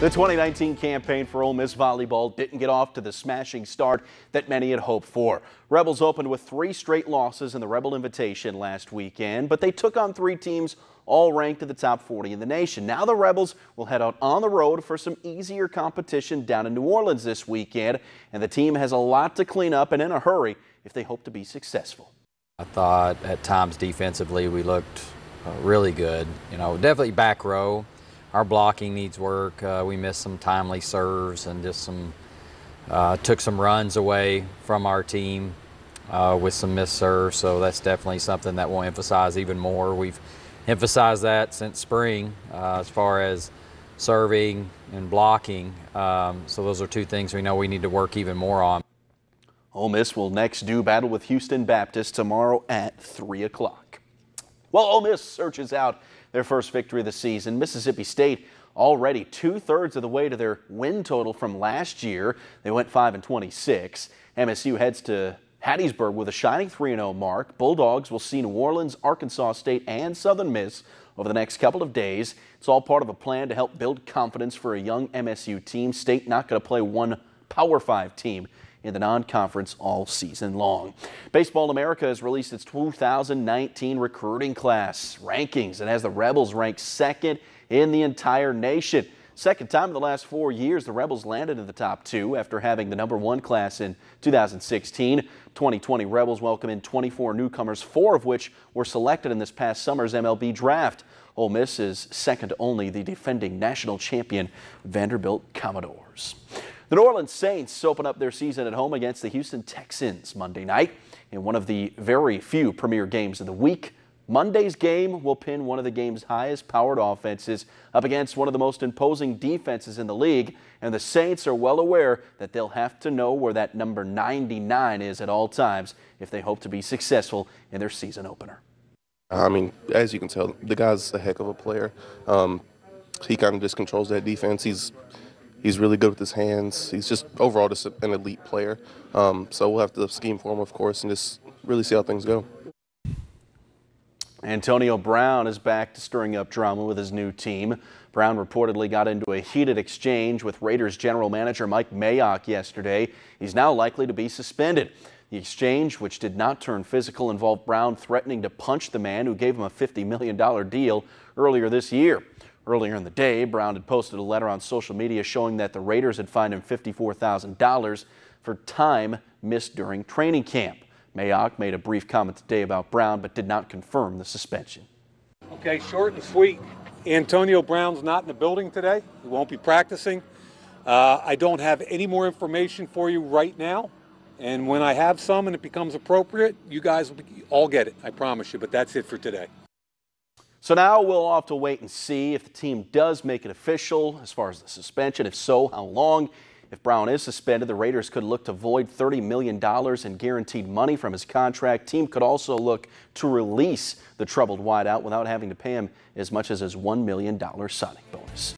The 2019 campaign for Ole Miss volleyball didn't get off to the smashing start that many had hoped for. Rebels opened with 3 straight losses in the Rebel Invitation last weekend, but they took on 3 teams all ranked in the top 40 in the nation. Now the Rebels will head out on the road for some easier competition down in New Orleans this weekend, and the team has a lot to clean up and in a hurry if they hope to be successful. I thought at times defensively we looked really good. Definitely back row. Our blocking needs work. We missed some timely serves and just took some runs away from our team with some missed serves. So that's definitely something that we'll emphasize even more. We've emphasized that since spring as far as serving and blocking. So those are 2 things we know we need to work even more on. Ole Miss will next do battle with Houston Baptist tomorrow at 3 o'clock. Well, Ole Miss searches out their first victory of the season. Mississippi State already 2/3 of the way to their win total from last year. They went 5-26. MSU heads to Hattiesburg with a shining 3-0 mark. Bulldogs will see New Orleans, Arkansas State, and Southern Miss over the next couple of days. It's all part of a plan to help build confidence for a young MSU team. State not going to play one Power 5 team in the non-conference all season long. Baseball America has released its 2019 recruiting class rankings and has the Rebels ranked 2nd in the entire nation. Second time in the last 4 years the Rebels landed in the top 2 after having the #1 class in 2016. 2020 Rebels welcome in 24 newcomers, 4 of which were selected in this past summer's MLB draft. Ole Miss is second to only the defending national champion Vanderbilt Commodores. The New Orleans Saints open up their season at home against the Houston Texans Monday night in one of the very few premier games of the week. Monday's game will pin one of the game's highest powered offenses up against one of the most imposing defenses in the league, and the Saints are well aware that they'll have to know where that number 99 is at all times if they hope to be successful in their season opener. I mean, as you can tell, the guy's a heck of a player. He kind of just controls that defense. He's really good with his hands. He's just overall just an elite player. So we'll have to scheme for him, of course, and just really see how things go. Antonio Brown is back to stirring up drama with his new team. Brown reportedly got into a heated exchange with Raiders general manager Mike Mayock yesterday. He's now likely to be suspended. The exchange, which did not turn physical, involved Brown threatening to punch the man who gave him a $50 million deal earlier this year. Earlier in the day, Brown had posted a letter on social media showing that the Raiders had fined him $54,000 for time missed during training camp. Mayock made a brief comment today about Brown, but did not confirm the suspension. Okay, short and sweet. Antonio Brown's not in the building today. He won't be practicing. I don't have any more information for you right now. And when I have some and it becomes appropriate, you guys will all get it, I promise you. But that's it for today. So now we'll have to wait and see if the team does make it official as far as the suspension. If so, how long? If Brown is suspended, the Raiders could look to void $30 million in guaranteed money from his contract. Team could also look to release the troubled wideout without having to pay him as much as his $1 million signing bonus.